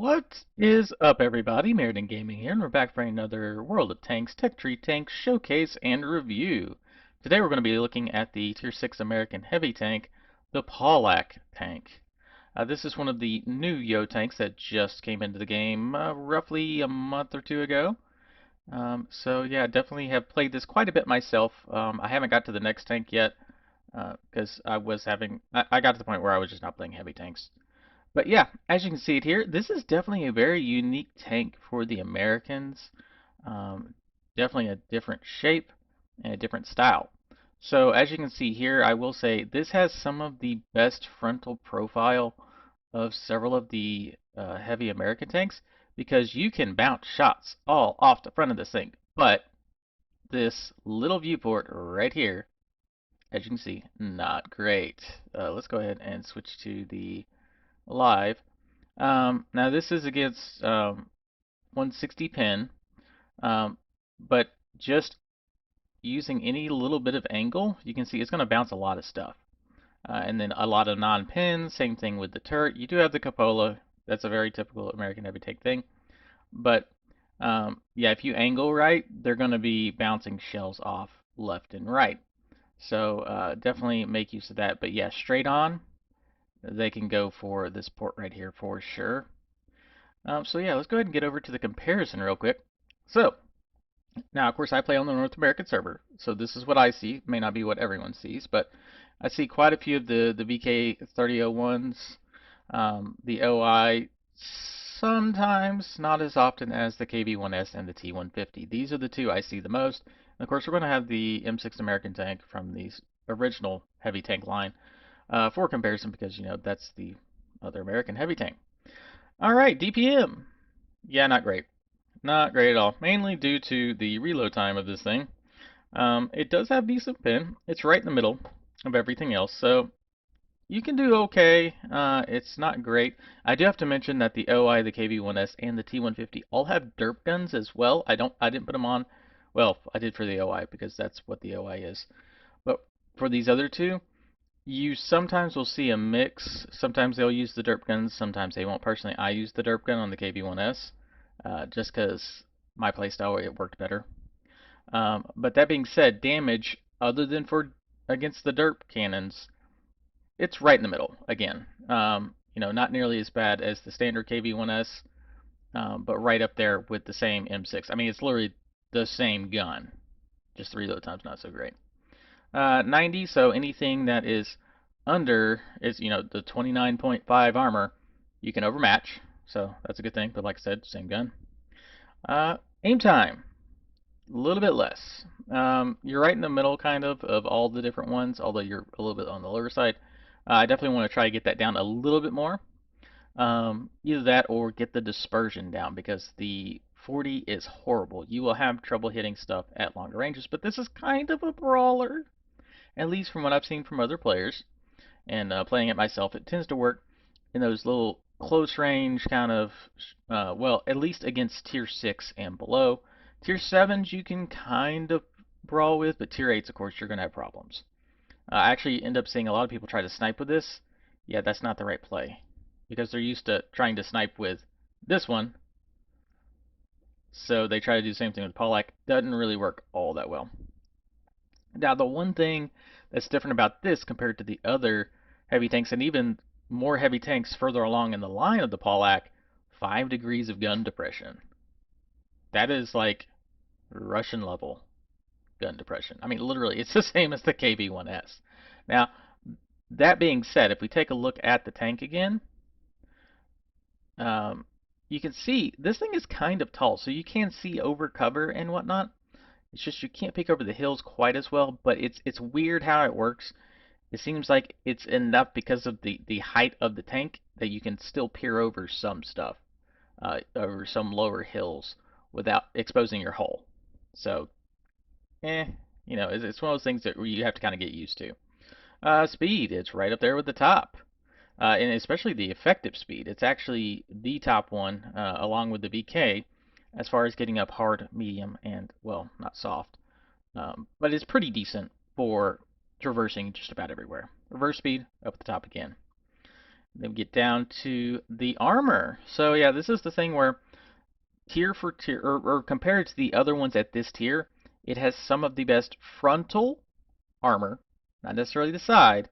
What is up, everybody? Meriden Gaming here, and we're back for another World of Tanks Tech Tree Tank Showcase and Review. Today we're going to be looking at the Tier 6 American Heavy Tank, the Pawlack tank. This is one of the new WoT tanks that just came into the game roughly a month or two ago. So yeah, definitely have played this quite a bit myself. I haven't got to the next tank yet because I got to the point where I was just not playing heavy tanks. But yeah, as you can see it here, this is definitely a very unique tank for the Americans. Um, Definitely a different shape and a different style. So as you can see here, I will say this has some of the best frontal profile of several of the heavy American tanks because you can bounce shots all off the front of this thing. But this little viewport right here, as you can see, not great. Let's go ahead and switch to the live. Now this is against 160 pin, um, but just using any little bit of angle, you can see it's going to bounce a lot of stuff. And then a lot of non-pins, same thing with the turret. You do have the cupola, that's a very typical American heavy tank thing. But yeah, if you angle right, they're going to be bouncing shells off left and right. So definitely make use of that. But yeah, straight on, they can go for this port right here for sure. So yeah, let's go ahead and get over to the comparison real quick. So, now of course I play on the North American server, so this is what I see. It may not be what everyone sees, but I see quite a few of the VK3001s, the OI, sometimes, not as often as the KB1S and the T150. These are the two I see the most. And of course we're going to have the M6 American tank from the original heavy tank line for comparison because, you know, that's the other American heavy tank. Alright, DPM. Yeah, not great. Not great at all. Mainly due to the reload time of this thing. It does have decent pin. It's right in the middle of everything else, so you can do okay. It's not great. I do have to mention that the OI, the KB1S, and the T150 all have derp guns as well. I didn't put them on. Well, I did for the OI because that's what the OI is. But for these other two, you sometimes will see a mix. Sometimes they'll use the derp guns, sometimes they won't. Personally, I use the derp gun on the KB1S just because my playstyle it worked better. But that being said, damage other than for against the derp cannons, it's right in the middle again. You know, not nearly as bad as the standard KB1S, but right up there with the same M6. I mean, it's literally the same gun, just the reload time's not so great. 90, so anything that is under is, you know, the 29.5 armor, you can overmatch, so that's a good thing, but like I said, same gun. Aim time, a little bit less. You're right in the middle, kind of all the different ones, although you're a little bit on the lower side. I definitely want to try to get that down a little bit more. Either that or get the dispersion down, because the 40 is horrible. You will have trouble hitting stuff at longer ranges, but this is kind of a brawler, at least from what I've seen from other players. And playing it myself, it tends to work in those little close range kind of, well, at least against tier 6 and below. Tier 7s you can kind of brawl with, but tier 8s, of course, you're going to have problems. I actually end up seeing a lot of people try to snipe with this. Yeah, that's not the right play, because they're used to trying to snipe with this one, so they try to do the same thing with Pawlack. Doesn't really work all that well. Now, the one thing that's different about this compared to the other heavy tanks, and even more heavy tanks further along in the line of the Pawlack, 5 degrees of gun depression. That is like Russian level gun depression. I mean, literally, it's the same as the KB1S. Now, that being said, if we take a look at the tank again, you can see this thing is kind of tall, so you can see over cover and whatnot. It's just you can't peek over the hills quite as well, but it's weird how it works. It seems like it's enough because of the height of the tank that you can still peer over some stuff, over some lower hills without exposing your hull. So, you know, it's one of those things that you have to kind of get used to. Speed, it's right up there with the top. And especially the effective speed. It's actually the top one, along with the VK, as far as getting up hard, medium, and, well, not soft. But it's pretty decent for traversing just about everywhere. Reverse speed, up at the top again. Then we get down to the armor. So yeah, this is the thing where tier for tier, or compared to the other ones at this tier, it has some of the best frontal armor, not necessarily the side,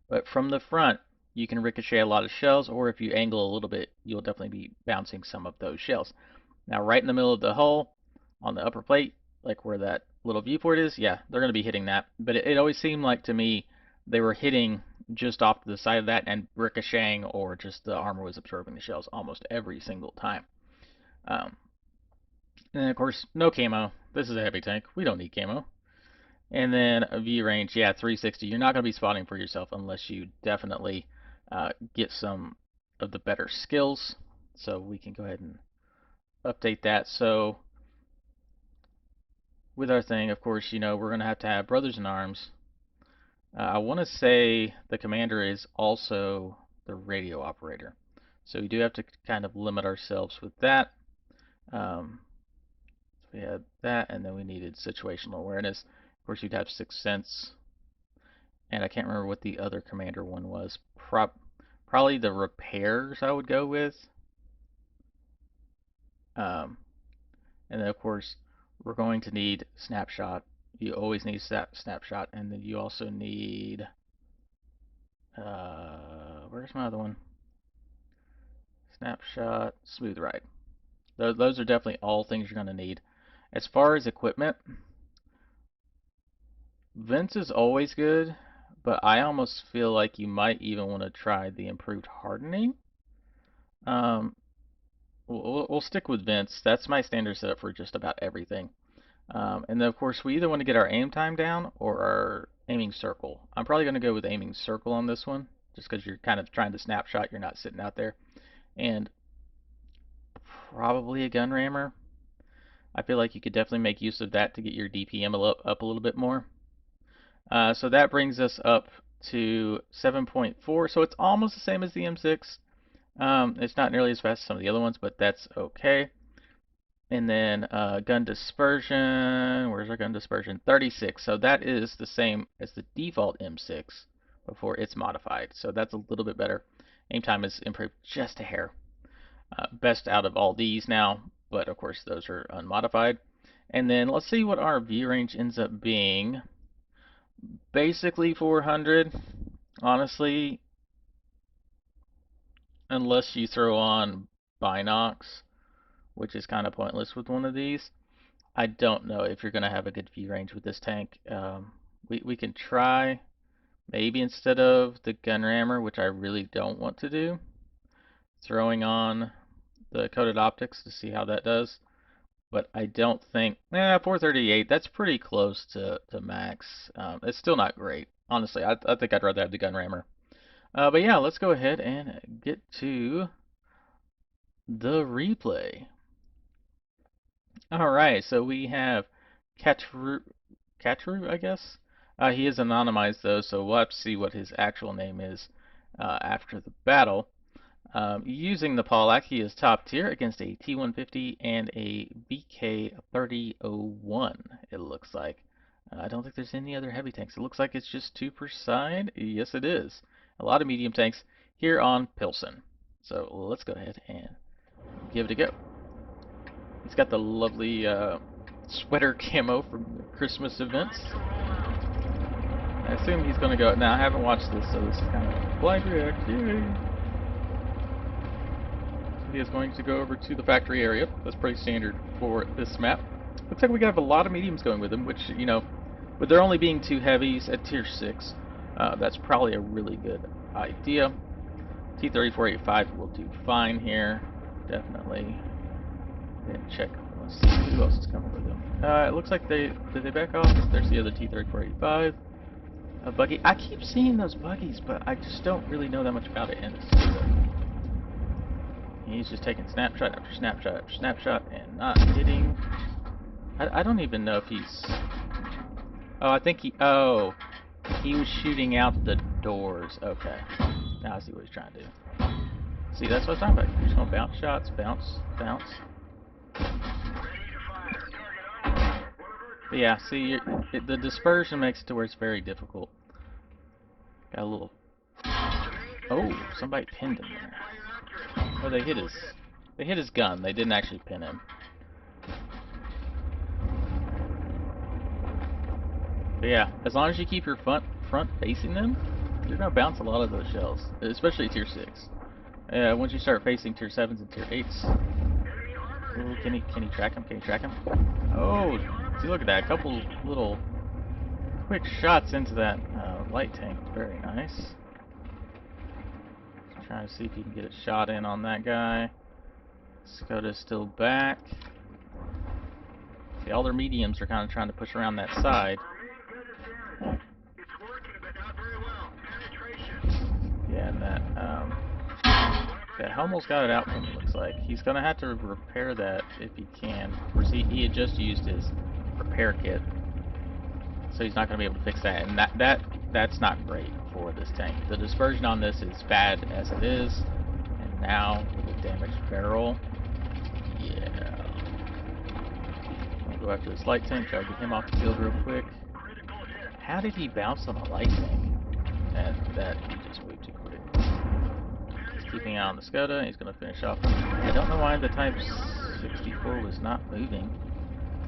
but from the front, you can ricochet a lot of shells, or if you angle a little bit, you'll definitely be bouncing some of those shells. Now, right in the middle of the hull, on the upper plate, like where that little viewport is, yeah, they're going to be hitting that. But it always seemed like to me they were hitting just off to the side of that and ricocheting, or just the armor was absorbing the shells almost every single time. Um, and then, of course, no camo. This is a heavy tank. We don't need camo. And then a V range, yeah, 360. You're not going to be spotting for yourself unless you definitely get some of the better skills. So we can go ahead and update that. So with our thing, of course, we're going to have brothers in arms. I want to say the commander is also the radio operator. So we do have to kind of limit ourselves with that. So we had that, and then we needed situational awareness. Of course, you'd have Sixth Sense. And I can't remember what the other commander one was. Probably the repairs I would go with. And then, of course, we're going to need snapshot. You always need snapshot. And then you also need... where's my other one? Snapshot, smooth ride. Those are definitely all things you're going to need. As far as equipment, Vince is always good, but I almost feel like you might even want to try the improved hardening. We'll stick with Vince. That's my standard setup for just about everything. And then, of course, we either want to get our aim time down or our aiming circle. I'm probably going to go with aiming circle on this one, just because you're kind of trying to snapshot. You're not sitting out there. And probably a gun rammer. I feel like you could definitely make use of that to get your DPM up a little bit more. So that brings us up to 7.4. So it's almost the same as the M6. It's not nearly as fast as some of the other ones, but that's okay. And then gun dispersion, where's our gun dispersion? 36. So that is the same as the default M6 before it's modified. So that's a little bit better. Aim time is improved just a hair. Best out of all these now, but of course those are unmodified. And then let's see what our view range ends up being. Basically 400. Honestly, unless you throw on binocs, which is kind of pointless with one of these, I don't know if you're going to have a good view range with this tank. We can try, maybe instead of the gun rammer, which I really don't want to do, throwing on the coated optics to see how that does. But I don't think, 438, that's pretty close to max. It's still not great. Honestly, I think I'd rather have the gun rammer. But yeah, let's go ahead and get to the replay. Alright, so we have Katru, I guess? He is anonymized though, so we'll have to see what his actual name is after the battle. Using the Pawlack, he is top tier against a T150 and a BK3001, it looks like. I don't think there's any other heavy tanks. It looks like it's just 2 per side. Yes, it is. A lot of medium tanks here on Pilsen. So let's go ahead and give it a go. He's got the lovely sweater camo from the Christmas events. I assume he's going to go. Now, I haven't watched this, so this is kind of a blind reaction. He is going to go over to the factory area. That's pretty standard for this map. Looks like we have a lot of mediums going with him, which, with there only being 2 heavies at tier 6, that's probably a really good idea. T-3485 will do fine here, definitely. And check. Let's see who else is coming with him. It looks like did they back off? There's the other T-3485. A buggy. I keep seeing those buggies, but I just don't really know that much about it. And he's just taking snapshot after snapshot after snapshot and not hitting. I don't even know if he's... Oh, I think he... Oh, he was shooting out the doors. Okay. Now I see what he's trying to do. See, that's what I was talking about. You're just going to bounce shots. Bounce. Bounce. But yeah, see, the dispersion makes it to where it's very difficult. Got a little... Oh, somebody pinned him there. Oh, they hit his gun. They didn't actually pin him. But yeah, as long as you keep your front facing them, you're gonna bounce a lot of those shells, especially tier 6. Once you start facing tier 7s and tier 8s. Ooh, can he track him? Can he track him? Oh, see, look at that. A couple little quick shots into that light tank. Very nice. Just trying to see if you can get a shot in on that guy. Skoda's still back. See, all their mediums are kind of trying to push around that side. Yeah, and that Hummel's got it out for him, it looks like. He's going to have to repair that if he can. Of course, he had just used his repair kit, so he's not going to be able to fix that. And that's not great for this tank. The dispersion on this is bad as it is. And now, with a damaged barrel, yeah. I'll go after this light tank, try to get him off the field real quick. How did he bounce on a light tank? That he just moved too quick. He's keeping out on the Skoda. He's going to finish off. I don't know why the Type 64 was not moving.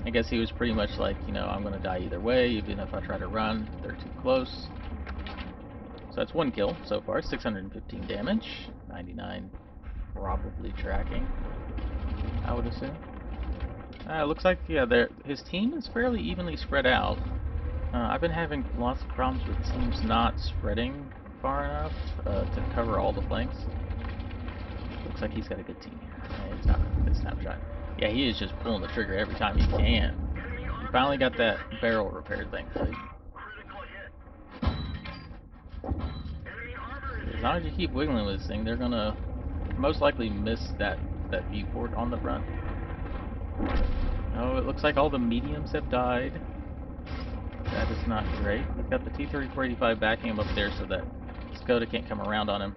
I guess he was pretty much like, you know, I'm going to die either way, even if I try to run. They're too close. So that's 1 kill so far. 615 damage. 99 probably tracking, I would assume. It looks like, yeah, his team is fairly evenly spread out. I've been having lots of problems with teams not spreading far enough to cover all the flanks. Looks like he's got a good team here. He's not a good snapshot. Yeah, he is just pulling the trigger every time he can. He finally got that barrel repaired, thankfully. As long as you keep wiggling with this thing, they're gonna most likely miss that viewport on the front. Oh, it looks like all the mediums have died. That is not great. We've got the T-3485 backing him up there so that Skoda can't come around on him.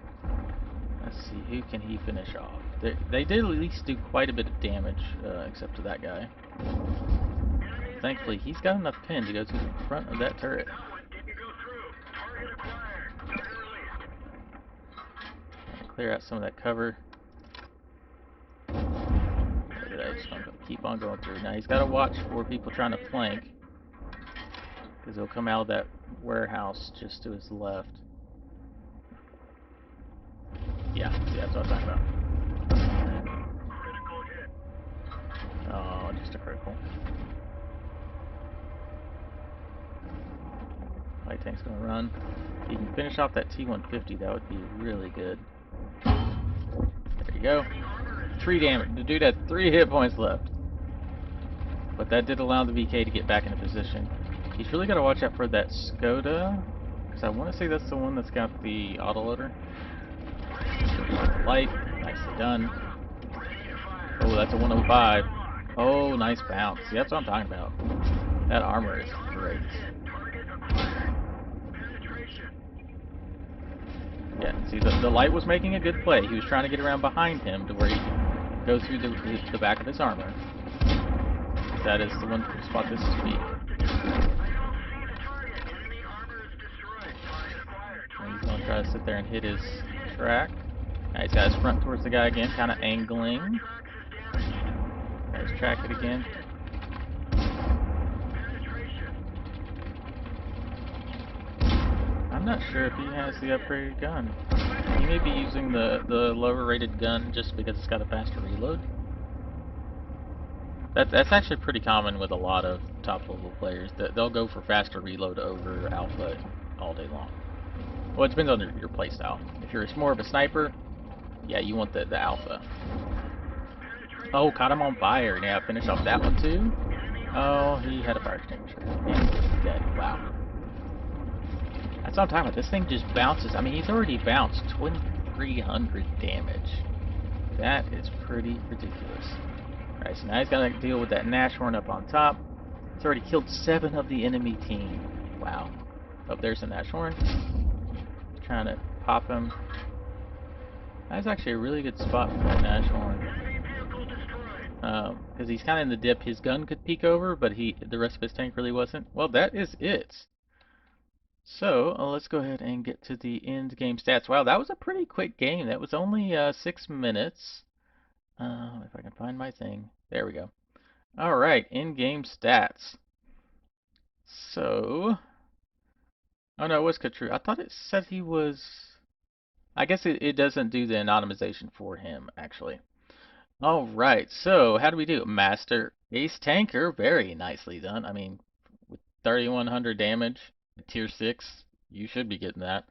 Let's see, who can he finish off? They did at least do quite a bit of damage, except to that guy. Thankfully, he's got enough pin to go to the front of that turret. Clear out some of that cover. Look at that, just gonna keep on going through. Now he's got to watch for people trying to flank, because he'll come out of that warehouse just to his left. Yeah, see, that's what I'm talking about. Oh, just a critical. Light tank's gonna run. If you can finish off that T-150, that would be really good. There you go. 3 damage. The dude had 3 hit points left. But that did allow the VK to get back into position. He's really got to watch out for that Skoda, because I want to say that's the one that's got the autoloader. Light. Nicely done. Oh, that's a 105. Oh, nice bounce. See, that's what I'm talking about. That armor is great. Yeah, see, the light was making a good play. He was trying to get around behind him to where he could go through the back of his armor. That is the one spot this is weak. And he's going to try to sit there and hit his track. Now he's got his front towards the guy again, kind of angling. Let's track it again. I'm not sure if he has the upgraded gun. He may be using the lower rated gun just because it's got a faster reload. That's actually pretty common with a lot of top level players. They'll go for faster reload over alpha all day long. Well, it depends on your playstyle. If you're more of a sniper, yeah, you want the alpha. Oh, caught him on fire. Yeah, finish off that one too. Oh, he had a fire extinguisher. He's dead. Wow. That's what I'm talking about. This thing just bounces. I mean, he's already bounced 2,300 damage. That is pretty ridiculous. Alright, so now he's got to deal with that Nashorn up on top. He's already killed 7 of the enemy team. Wow. Oh, there's the Nashorn. Trying to pop him. That's actually a really good spot for that Nashorn. Because he's kind of in the dip. His gun could peek over, but the rest of his tank really wasn't. Well, that is it. So let's go ahead and get to the end game stats. Wow, that was a pretty quick game. That was only 6 minutes. If I can find my thing. There we go. All right, end game stats. So, oh no, it was Katru. I thought it said he was. I guess it doesn't do the anonymization for him, actually. All right, so how do we do? Master Ace Tanker, very nicely done. I mean, with 3,100 damage, tier 6, you should be getting that.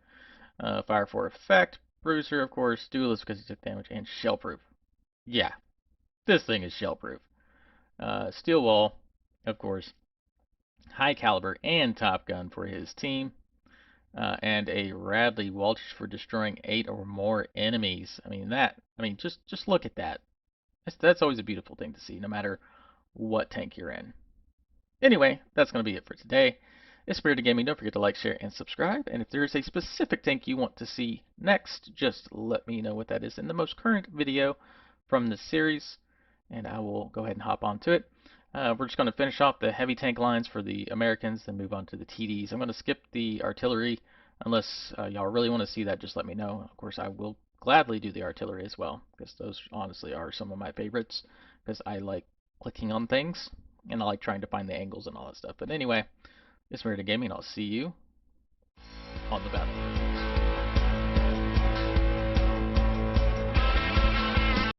Fire for effect, Bruiser, of course, Duelist because he took damage, and Shellproof. Yeah, this thing is Shellproof. Steel Wall, of course, High Caliber and Top Gun for his team. And a Radley Walters for destroying 8 or more enemies. I mean just look at that. That's always a beautiful thing to see, no matter what tank you're in. Anyway, that's going to be it for today. It's Spirited Gaming. Don't forget to like, share, and subscribe. And if there is a specific tank you want to see next, just let me know what that is in the most current video from the series, and I will go ahead and hop onto it. We're just going to finish off the heavy tank lines for the Americans, then move on to the TDs. I'm going to skip the artillery unless y'all really want to see that. Just let me know. Of course, I will gladly do the artillery as well, because those honestly are some of my favorites, because I like clicking on things and I like trying to find the angles and all that stuff. But anyway, it's Spirited Gaming. I'll see you on the battlefield.